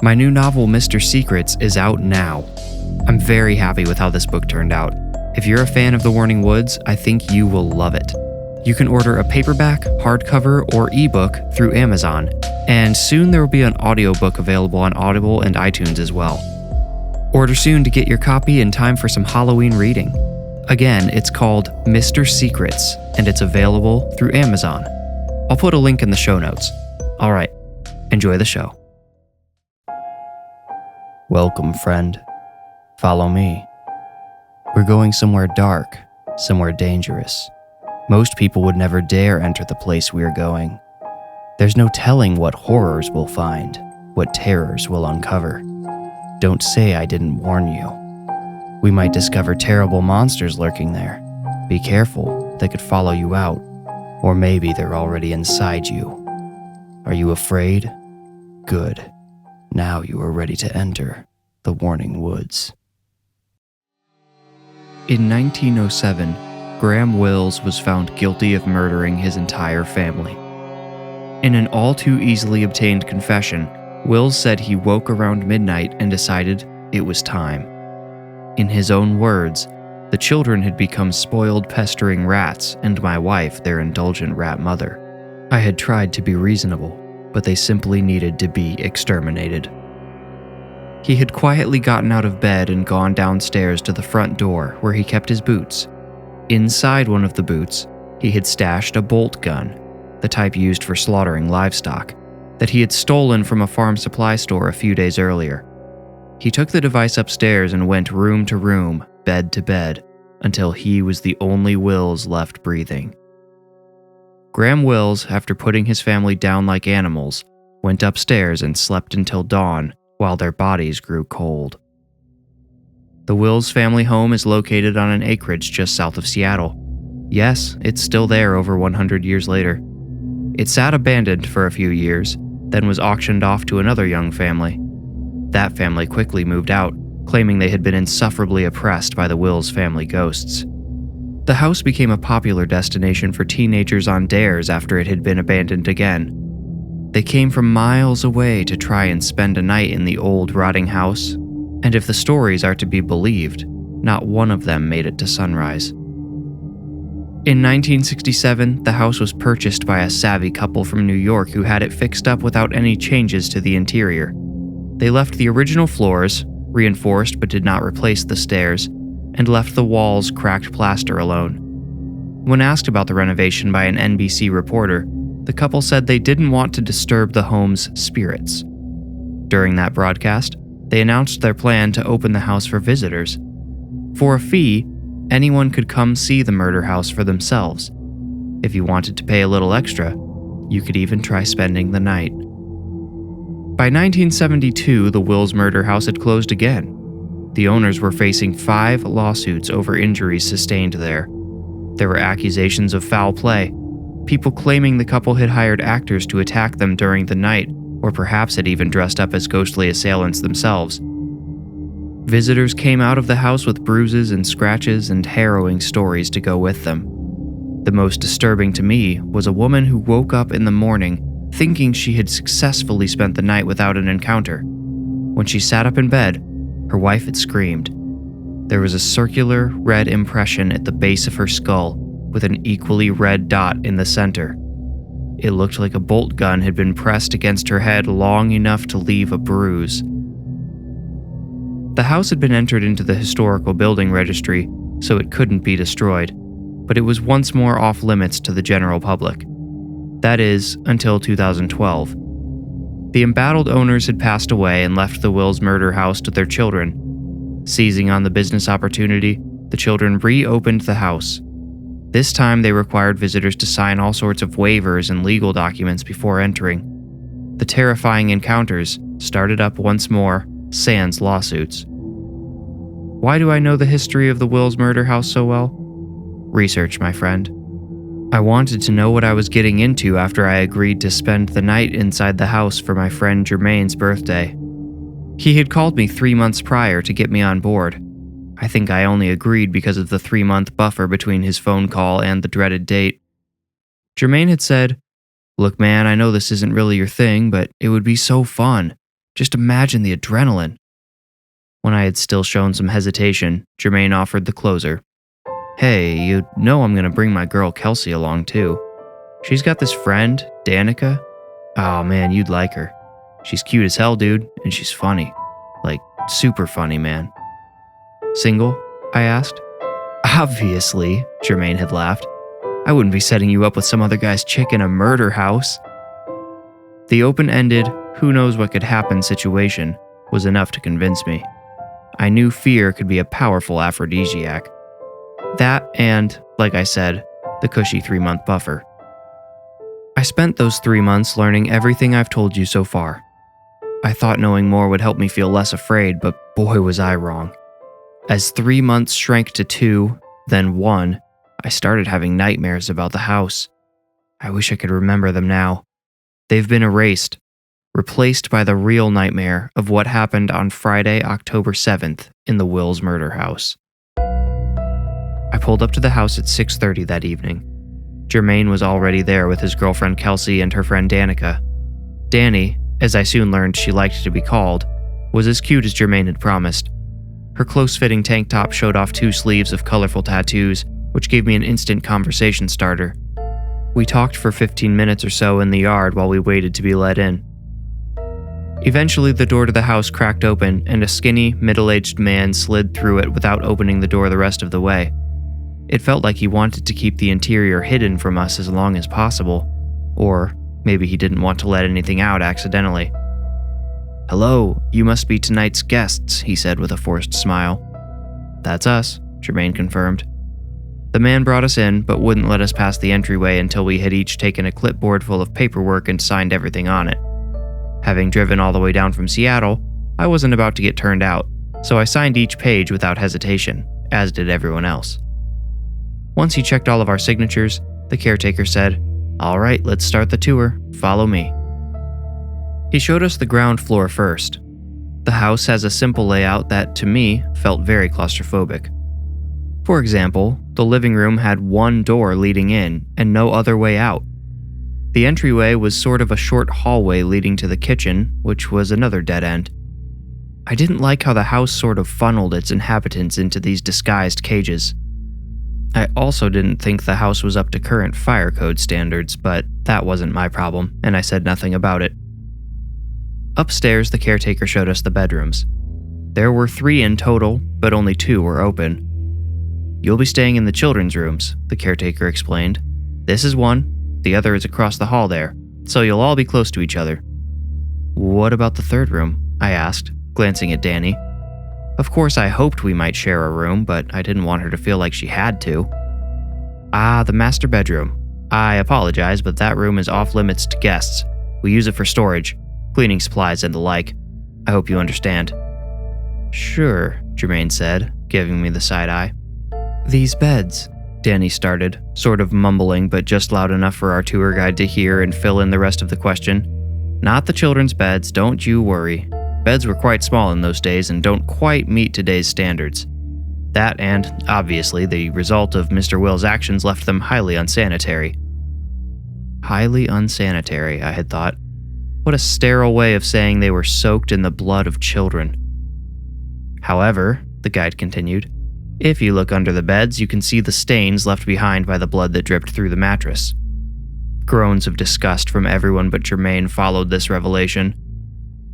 My new novel, Mr. Secrets, is out now. I'm very happy with how this book turned out. If you're a fan of The Warning Woods, I think you will love it. You can order a paperback, hardcover, or ebook through Amazon, and soon there will be an audiobook available on Audible and iTunes as well. Order soon to get your copy in time for some Halloween reading. Again, it's called Mr. Secrets, and it's available through Amazon. I'll put a link in the show notes. All right, enjoy the show. Welcome, friend. Follow me. We're going somewhere dark, somewhere dangerous. Most people would never dare enter the place we're going. There's no telling what horrors we'll find, what terrors we'll uncover. Don't say I didn't warn you. We might discover terrible monsters lurking there. Be careful, they could follow you out. Or maybe they're already inside you. Are you afraid? Good. Now you are ready to enter the Warning Woods. In 1907, Graham Wills was found guilty of murdering his entire family. In an all too easily obtained confession, Wills said he woke around midnight and decided it was time. In his own words, the children had become spoiled, pestering rats, and my wife their indulgent rat mother. I had tried to be reasonable, but they simply needed to be exterminated. He had quietly gotten out of bed and gone downstairs to the front door where he kept his boots. Inside one of the boots, he had stashed a bolt gun, the type used for slaughtering livestock, that he had stolen from a farm supply store a few days earlier. He took the device upstairs and went room to room, bed to bed, until he was the only Wills left breathing. Graham Wills, after putting his family down like animals, went upstairs and slept until dawn while their bodies grew cold. The Wills family home is located on an acreage just south of Seattle. Yes, it's still there over 100 years later. It sat abandoned for a few years, then was auctioned off to another young family. That family quickly moved out, claiming they had been insufferably oppressed by the Wills family ghosts. The house became a popular destination for teenagers on dares after it had been abandoned again. They came from miles away to try and spend a night in the old, rotting house, and if the stories are to be believed, not one of them made it to sunrise. In 1967, the house was purchased by a savvy couple from New York who had it fixed up without any changes to the interior. They left the original floors, reinforced but did not replace the stairs, and left the walls' cracked plaster alone. When asked about the renovation by an NBC reporter, the couple said they didn't want to disturb the home's spirits. During that broadcast, they announced their plan to open the house for visitors. For a fee, anyone could come see the murder house for themselves. If you wanted to pay a little extra, you could even try spending the night. By 1972, the Wills murder house had closed again. The owners were facing 5 lawsuits over injuries sustained there. There were accusations of foul play, people claiming the couple had hired actors to attack them during the night, or perhaps had even dressed up as ghostly assailants themselves. Visitors came out of the house with bruises and scratches and harrowing stories to go with them. The most disturbing to me was a woman who woke up in the morning thinking she had successfully spent the night without an encounter. When she sat up in bed, her wife had screamed. There was a circular red impression at the base of her skull with an equally red dot in the center. It looked like a bolt gun had been pressed against her head long enough to leave a bruise. The house had been entered into the historical building registry, so it couldn't be destroyed, but it was once more off limits to the general public. That is, until 2012. The embattled owners had passed away and left the Wills murder house to their children. Seizing on the business opportunity, the children reopened the house. This time they required visitors to sign all sorts of waivers and legal documents before entering. The terrifying encounters started up once more, sans lawsuits. Why do I know the history of the Wills murder house so well? Research, my friend. I wanted to know what I was getting into after I agreed to spend the night inside the house for my friend Jermaine's birthday. He had called me 3 months prior to get me on board. I think I only agreed because of the 3-month buffer between his phone call and the dreaded date. Jermaine had said, "Look man, I know this isn't really your thing, but it would be so fun. Just imagine the adrenaline. When I had still shown some hesitation, Jermaine offered the closer. Hey, you know I'm gonna bring my girl Kelsey along too. She's got this friend, Danica. Oh man, you'd like her. She's cute as hell, dude, and she's funny. Like, super funny, man. Single? I asked. Obviously, Jermaine had laughed. I wouldn't be setting you up with some other guy's chick in a murder house. The open-ended, who knows what could happen situation was enough to convince me. I knew fear could be a powerful aphrodisiac. That and, like I said, the cushy 3-month buffer. I spent those 3 months learning everything I've told you so far. I thought knowing more would help me feel less afraid, but boy was I wrong. As 3 months shrank to 2, then 1, I started having nightmares about the house. I wish I could remember them now. They've been erased, replaced by the real nightmare of what happened on Friday, October 7th in the Wills murder house. I pulled up to the house at 6:30 that evening. Jermaine was already there with his girlfriend Kelsey and her friend Danica. Danny, as I soon learned she liked to be called, was as cute as Jermaine had promised. Her close-fitting tank top showed off 2 sleeves of colorful tattoos, which gave me an instant conversation starter. We talked for 15 minutes or so in the yard while we waited to be let in. Eventually, the door to the house cracked open and a skinny, middle-aged man slid through it without opening the door the rest of the way. It felt like he wanted to keep the interior hidden from us as long as possible, or maybe he didn't want to let anything out accidentally. Hello, you must be tonight's guests, he said with a forced smile. That's us, Jermaine confirmed. The man brought us in, but wouldn't let us pass the entryway until we had each taken a clipboard full of paperwork and signed everything on it. Having driven all the way down from Seattle, I wasn't about to get turned out, so I signed each page without hesitation, as did everyone else. Once he checked all of our signatures, the caretaker said, "All right, let's start the tour. Follow me." He showed us the ground floor first. The house has a simple layout that, to me, felt very claustrophobic. For example, the living room had one door leading in and no other way out. The entryway was sort of a short hallway leading to the kitchen, which was another dead end. I didn't like how the house sort of funneled its inhabitants into these disguised cages. I also didn't think the house was up to current fire code standards, but that wasn't my problem, and I said nothing about it. Upstairs, the caretaker showed us the bedrooms. There were 3 in total, but only 2 were open. You'll be staying in the children's rooms, the caretaker explained. This is one, the other is across the hall there, so you'll all be close to each other. What about the 3rd room? I asked, glancing at Danny. Of course, I hoped we might share a room, but I didn't want her to feel like she had to. The master bedroom. I apologize, but that room is off limits to guests. We use it for storage, cleaning supplies and the like. I hope you understand. Sure, Jermaine said, giving me the side eye. These beds, Danny started, sort of mumbling but just loud enough for our tour guide to hear and fill in the rest of the question. Not the children's beds, don't you worry. Beds were quite small in those days and don't quite meet today's standards. That and, obviously, the result of Mr. Will's actions left them highly unsanitary. Highly unsanitary, I had thought. What a sterile way of saying they were soaked in the blood of children. However, the guide continued, if you look under the beds, you can see the stains left behind by the blood that dripped through the mattress. Groans of disgust from everyone but Jermaine followed this revelation.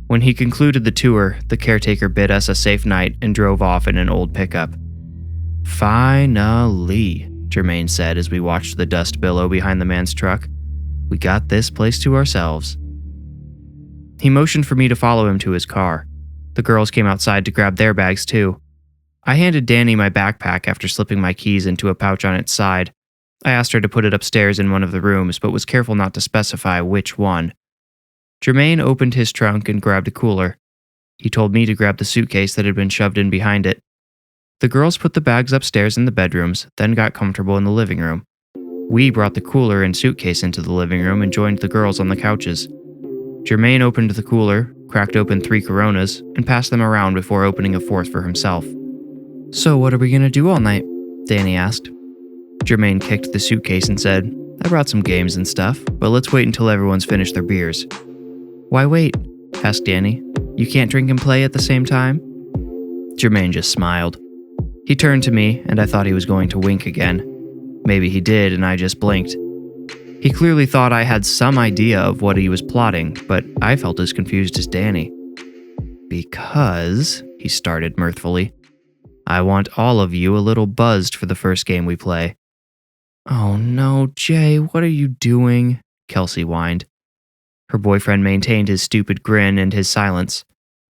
When he concluded the tour, the caretaker bid us a safe night and drove off in an old pickup. Finally, Jermaine said as we watched the dust billow behind the man's truck. We got this place to ourselves. He motioned for me to follow him to his car. The girls came outside to grab their bags too. I handed Danny my backpack after slipping my keys into a pouch on its side. I asked her to put it upstairs in one of the rooms, but was careful not to specify which one. Jermaine opened his trunk and grabbed a cooler. He told me to grab the suitcase that had been shoved in behind it. The girls put the bags upstairs in the bedrooms, then got comfortable in the living room. We brought the cooler and suitcase into the living room and joined the girls on the couches. Jermaine opened the cooler, cracked open 3 Coronas, and passed them around before opening a 4th for himself. So what are we gonna do all night? Danny asked. Jermaine kicked the suitcase and said, I brought some games and stuff, but let's wait until everyone's finished their beers. Why wait? Asked Danny. You can't drink and play at the same time?" Jermaine just smiled. He turned to me, and I thought he was going to wink again. Maybe he did, and I just blinked. He clearly thought I had some idea of what he was plotting, but I felt as confused as Danny. "Because," he started mirthfully, "I want all of you a little buzzed for the first game we play." "Oh no, Jay, what are you doing?" Kelsey whined. Her boyfriend maintained his stupid grin and his silence,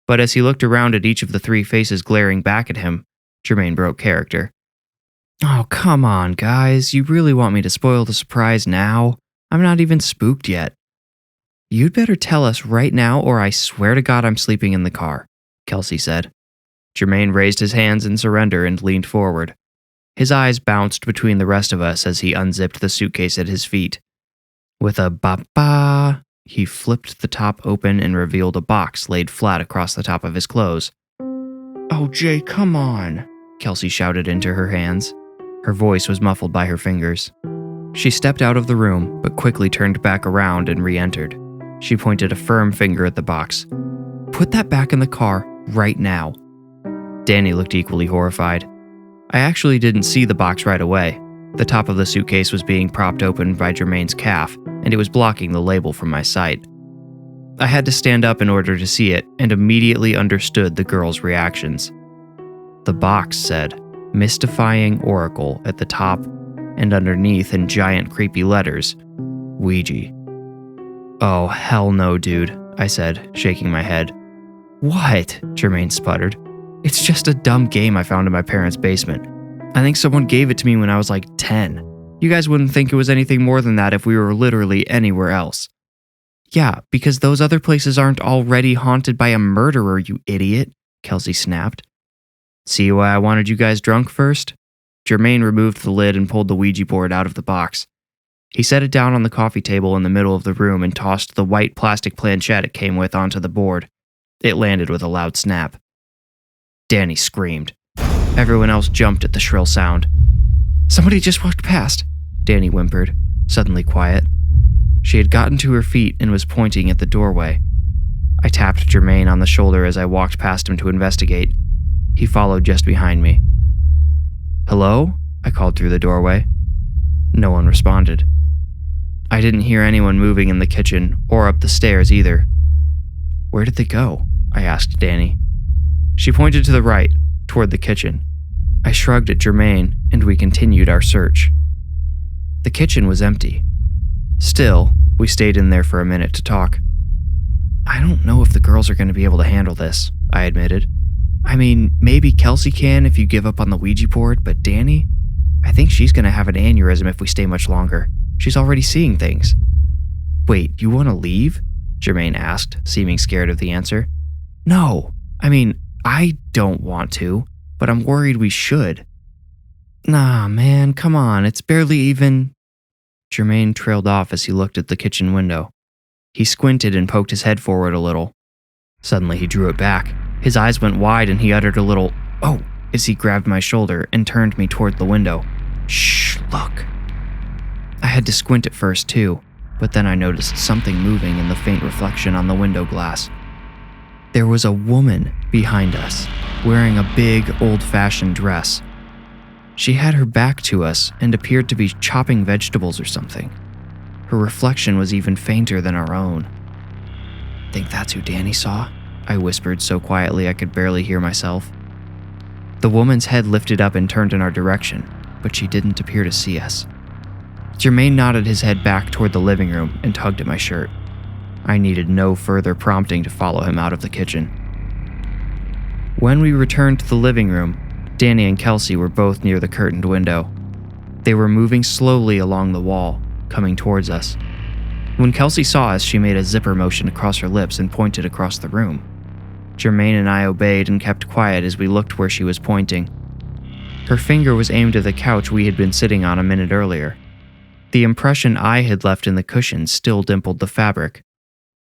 but as he looked around at each of the three faces glaring back at him, Jermaine broke character. "Oh, come on, guys. You really want me to spoil the surprise now? I'm not even spooked yet." "You'd better tell us right now, or I swear to God I'm sleeping in the car," Kelsey said. Jermaine raised his hands in surrender and leaned forward. His eyes bounced between the rest of us as he unzipped the suitcase at his feet. With a ba-ba, he flipped the top open and revealed a box laid flat across the top of his clothes. "Oh, Jay, come on," Kelsey shouted into her hands. Her voice was muffled by her fingers. She stepped out of the room, but quickly turned back around and re-entered. She pointed a firm finger at the box. "Put that back in the car right now." Danny looked equally horrified. I actually didn't see the box right away. The top of the suitcase was being propped open by Jermaine's calf, and it was blocking the label from my sight. I had to stand up in order to see it, and immediately understood the girls' reactions. The box said, "Mystifying Oracle" at the top, and underneath in giant creepy letters, "Ouija." "Oh, hell no, dude," I said, shaking my head. "What?" Jermaine sputtered. "It's just a dumb game I found in my parents' basement. I think someone gave it to me when I was like 10. You guys wouldn't think it was anything more than that if we were literally anywhere else." "Yeah, because those other places aren't already haunted by a murderer, you idiot," Kelsey snapped. "See why I wanted you guys drunk first?" Jermaine removed the lid and pulled the Ouija board out of the box. He set it down on the coffee table in the middle of the room and tossed the white plastic planchette it came with onto the board. It landed with a loud snap. Danny screamed. Everyone else jumped at the shrill sound. "Somebody just walked past," Danny whimpered, suddenly quiet. She had gotten to her feet and was pointing at the doorway. I tapped Jermaine on the shoulder as I walked past him to investigate. He followed just behind me. "Hello?" I called through the doorway. No one responded. I didn't hear anyone moving in the kitchen or up the stairs either. "Where did they go?" I asked Danny. She pointed to the right, toward the kitchen. I shrugged at Jermaine, and we continued our search. The kitchen was empty. Still, we stayed in there for a minute to talk. "I don't know if the girls are going to be able to handle this," I admitted. "I mean, maybe Kelsey can if you give up on the Ouija board, but Danny? I think she's going to have an aneurysm if we stay much longer. She's already seeing things." "Wait, you want to leave?" Jermaine asked, seeming scared of the answer. "No, I mean, I don't want to, but I'm worried we should." "Nah, man, come on, it's barely even..." Jermaine trailed off as he looked at the kitchen window. He squinted and poked his head forward a little. Suddenly he drew it back. His eyes went wide and he uttered a little, "Oh," as he grabbed my shoulder and turned me toward the window. "Shh, look." I had to squint at first too, but then I noticed something moving in the faint reflection on the window glass. There was a woman behind us, wearing a big, old-fashioned dress. She had her back to us and appeared to be chopping vegetables or something. Her reflection was even fainter than our own. "Think that's who Danny saw?" I whispered so quietly I could barely hear myself. The woman's head lifted up and turned in our direction, but she didn't appear to see us. Jermaine nodded his head back toward the living room and tugged at my shirt. I needed no further prompting to follow him out of the kitchen. When we returned to the living room, Danny and Kelsey were both near the curtained window. They were moving slowly along the wall, coming towards us. When Kelsey saw us, she made a zipper motion across her lips and pointed across the room. Jermaine and I obeyed and kept quiet as we looked where she was pointing. Her finger was aimed at the couch we had been sitting on a minute earlier. The impression I had left in the cushions still dimpled the fabric.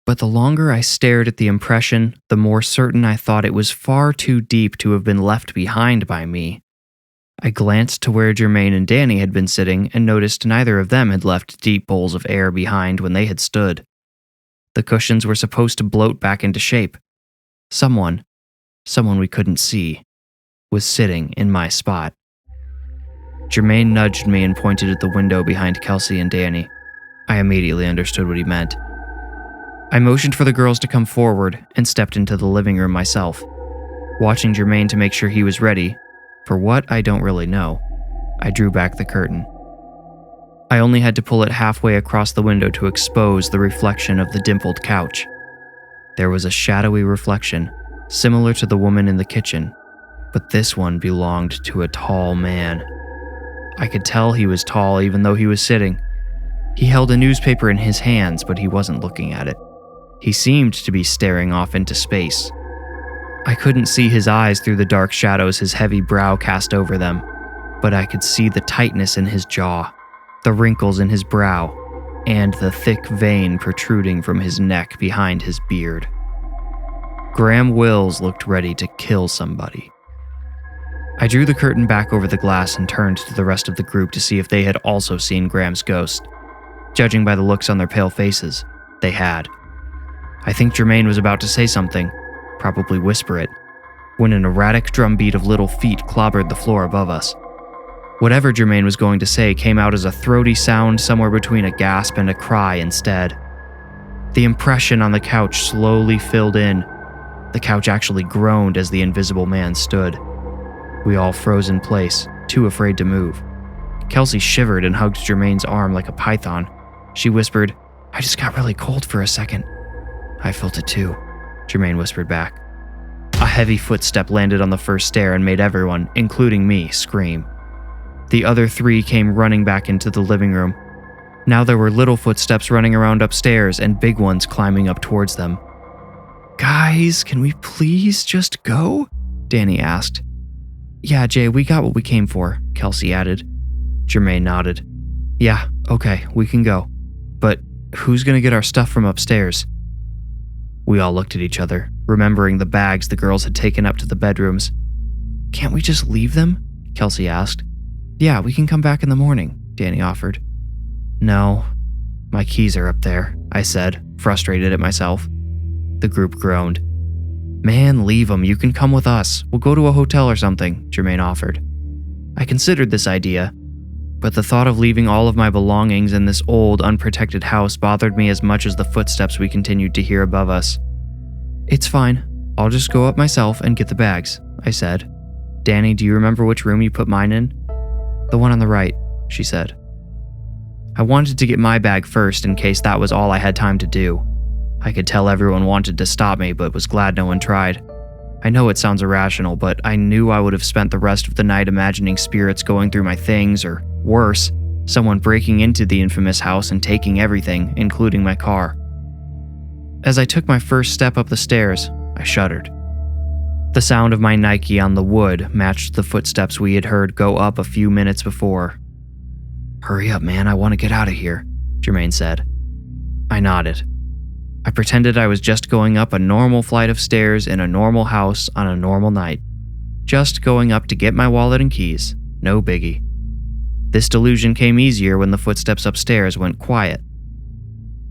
But the longer I stared at the impression, the more certain I thought it was far too deep to have been left behind by me. I glanced to where Jermaine and Danny had been sitting and noticed neither of them had left deep bowls of air behind when they had stood. The cushions were supposed to bloat back into shape. Someone we couldn't see, was sitting in my spot. Jermaine nudged me and pointed at the window behind Kelsey and Danny. I immediately understood what he meant. I motioned for the girls to come forward and stepped into the living room myself, watching Jermaine to make sure he was ready. For what, I don't really know. I drew back the curtain. I only had to pull it halfway across the window to expose the reflection of the dimpled couch. There was a shadowy reflection, similar to the woman in the kitchen, but this one belonged to a tall man. I could tell he was tall even though he was sitting. He held a newspaper in his hands, but he wasn't looking at it. He seemed to be staring off into space. I couldn't see his eyes through the dark shadows his heavy brow cast over them, but I could see the tightness in his jaw, the wrinkles in his brow, and the thick vein protruding from his neck behind his beard. Graham Wills looked ready to kill somebody. I drew the curtain back over the glass and turned to the rest of the group to see if they had also seen Graham's ghost. Judging by the looks on their pale faces, they had. I think Jermaine was about to say something, probably whisper it, when an erratic drumbeat of little feet clobbered the floor above us. Whatever Jermaine was going to say came out as a throaty sound somewhere between a gasp and a cry instead. The impression on the couch slowly filled in. The couch actually groaned as the invisible man stood. We all froze in place, too afraid to move. Kelsey shivered and hugged Jermaine's arm like a python. She whispered, "I just got really cold for a second." "I felt it too," Jermaine whispered back. A heavy footstep landed on the first stair and made everyone, including me, scream. The other three came running back into the living room. Now there were little footsteps running around upstairs and big ones climbing up towards them. "Guys, can we please just go?" Danny asked. "Yeah, Jay, we got what we came for," Kelsey added. Jermaine nodded. "Yeah, okay, we can go. But who's gonna get our stuff from upstairs?" We all looked at each other, remembering the bags the girls had taken up to the bedrooms. "Can't we just leave them?" Kelsey asked. "Yeah, we can come back in the morning," Danny offered. "No, my keys are up there," I said, frustrated at myself. The group groaned. "Man, leave them. You can come with us. We'll go to a hotel or something," Jermaine offered. I considered this idea, but the thought of leaving all of my belongings in this old, unprotected house bothered me as much as the footsteps we continued to hear above us. "It's fine. I'll just go up myself and get the bags," I said. "Danny, do you remember which room you put mine in?" "The one on the right," she said. I wanted to get my bag first in case that was all I had time to do. I could tell everyone wanted to stop me, but was glad no one tried. I know it sounds irrational, but I knew I would have spent the rest of the night imagining spirits going through my things, or worse, someone breaking into the infamous house and taking everything, including my car. As I took my first step up the stairs, I shuddered. The sound of my Nike on the wood matched the footsteps we had heard go up a few minutes before. "Hurry up, man, I want to get out of here," Jermaine said. I nodded. I pretended I was just going up a normal flight of stairs in a normal house on a normal night. Just going up to get my wallet and keys. No biggie. This delusion came easier when the footsteps upstairs went quiet.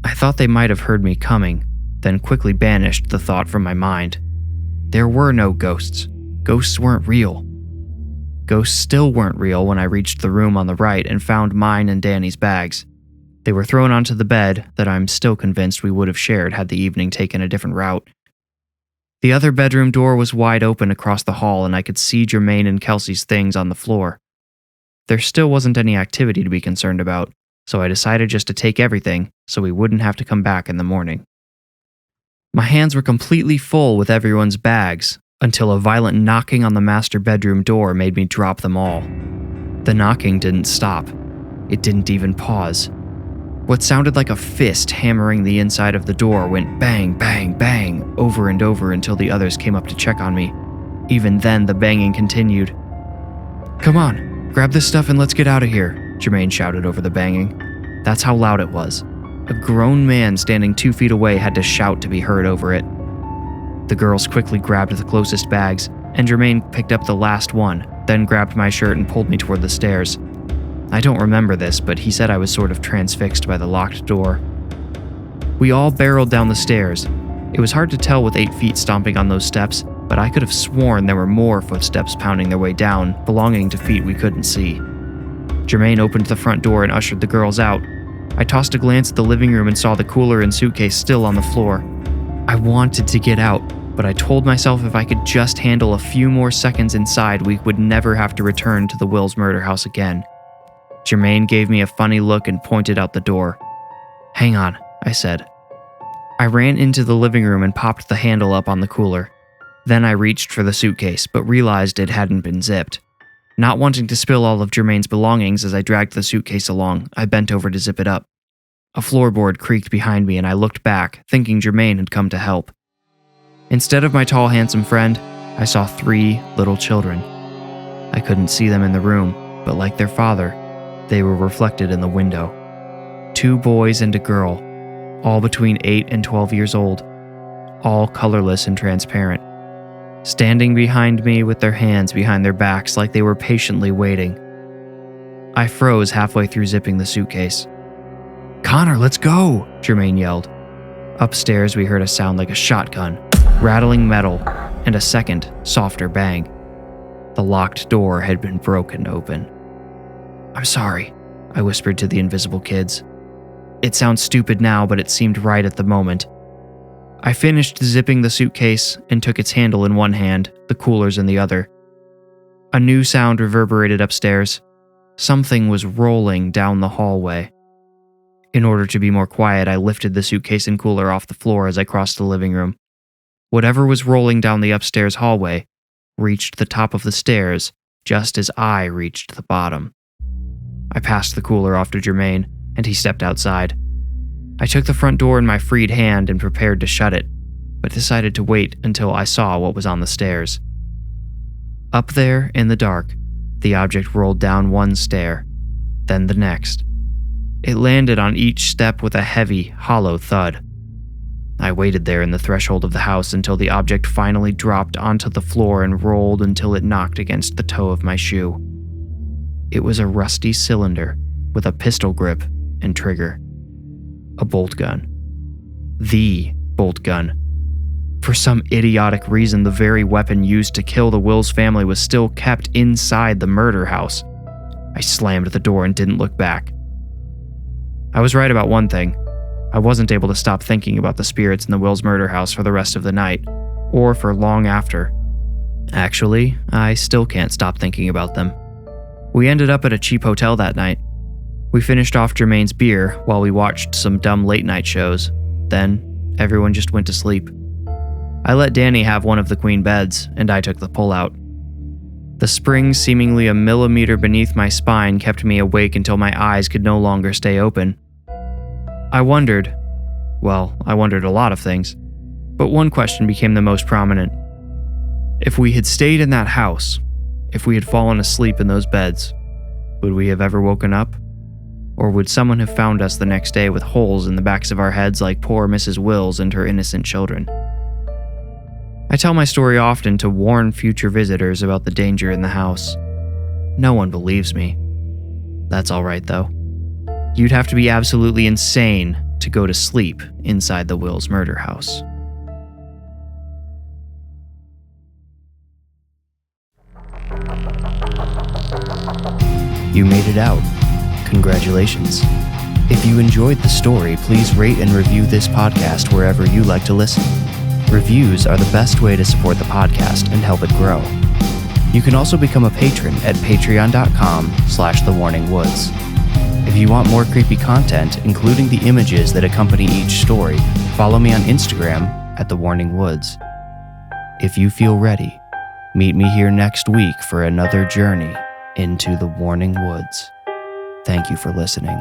I thought they might have heard me coming, then quickly banished the thought from my mind. There were no ghosts. Ghosts weren't real. Ghosts still weren't real when I reached the room on the right and found mine and Danny's bags. They were thrown onto the bed that I'm still convinced we would have shared had the evening taken a different route. The other bedroom door was wide open across the hall, and I could see Jermaine and Kelsey's things on the floor. There still wasn't any activity to be concerned about, so I decided just to take everything so we wouldn't have to come back in the morning. My hands were completely full with everyone's bags, until a violent knocking on the master bedroom door made me drop them all. The knocking didn't stop. It didn't even pause. What sounded like a fist hammering the inside of the door went bang, bang, bang, over and over until the others came up to check on me. Even then, the banging continued. "Come on, grab this stuff and let's get out of here," Jermaine shouted over the banging. That's how loud it was. A grown man standing 2 feet away had to shout to be heard over it. The girls quickly grabbed the closest bags, and Jermaine picked up the last one, then grabbed my shirt and pulled me toward the stairs. I don't remember this, but he said I was sort of transfixed by the locked door. We all barreled down the stairs. It was hard to tell with 8 feet stomping on those steps, but I could have sworn there were more footsteps pounding their way down, belonging to feet we couldn't see. Jermaine opened the front door and ushered the girls out. I tossed a glance at the living room and saw the cooler and suitcase still on the floor. I wanted to get out, but I told myself if I could just handle a few more seconds inside, we would never have to return to the Wills murder house again. Jermaine gave me a funny look and pointed out the door. "Hang on," I said. I ran into the living room and popped the handle up on the cooler. Then I reached for the suitcase, but realized it hadn't been zipped. Not wanting to spill all of Jermaine's belongings as I dragged the suitcase along, I bent over to zip it up. A floorboard creaked behind me and I looked back, thinking Jermaine had come to help. Instead of my tall, handsome friend, I saw 3 little children. I couldn't see them in the room, but like their father, they were reflected in the window. 2 boys and a girl, all between 8 and 12 years old, all colorless and transparent, standing behind me with their hands behind their backs like they were patiently waiting. I froze halfway through zipping the suitcase. "Connor, let's go!" Jermaine yelled. Upstairs, we heard a sound like a shotgun, rattling metal, and a second, softer bang. The locked door had been broken open. "I'm sorry," I whispered to the invisible kids. It sounds stupid now, but it seemed right at the moment. I finished zipping the suitcase and took its handle in one hand, the coolers in the other. A new sound reverberated upstairs. Something was rolling down the hallway. In order to be more quiet, I lifted the suitcase and cooler off the floor as I crossed the living room. Whatever was rolling down the upstairs hallway reached the top of the stairs just as I reached the bottom. I passed the cooler off to Jermaine, and he stepped outside. I took the front door in my freed hand and prepared to shut it, but decided to wait until I saw what was on the stairs. Up there in the dark, the object rolled down one stair, then the next. It landed on each step with a heavy, hollow thud. I waited there in the threshold of the house until the object finally dropped onto the floor and rolled until it knocked against the toe of my shoe. It was a rusty cylinder with a pistol grip and trigger. A bolt gun. The bolt gun. For some idiotic reason, the very weapon used to kill the Wills family was still kept inside the murder house. I slammed the door and didn't look back. I was right about one thing. I wasn't able to stop thinking about the spirits in the Wills murder house for the rest of the night, or for long after. Actually, I still can't stop thinking about them. We ended up at a cheap hotel that night. We finished off Jermaine's beer while we watched some dumb late-night shows. Then, everyone just went to sleep. I let Danny have one of the queen beds, and I took the pull-out. The spring seemingly a millimeter beneath my spine kept me awake until my eyes could no longer stay open. I wondered a lot of things, but one question became the most prominent. If we had stayed in that house, if we had fallen asleep in those beds, would we have ever woken up? Or would someone have found us the next day with holes in the backs of our heads like poor Mrs. Wills and her innocent children? I tell my story often to warn future visitors about the danger in the house. No one believes me. That's all right, though. You'd have to be absolutely insane to go to sleep inside the Wills murder house. You made it out. Congratulations. If you enjoyed the story, please rate and review this podcast wherever you like to listen. Reviews are the best way to support the podcast and help it grow. You can also become a patron at patreon.com/thewarningwoods. If you want more creepy content, including the images that accompany each story, follow me on Instagram at @thewarningwoods. If you feel ready, meet me here next week for another journey into the Warning Woods. Thank you for listening.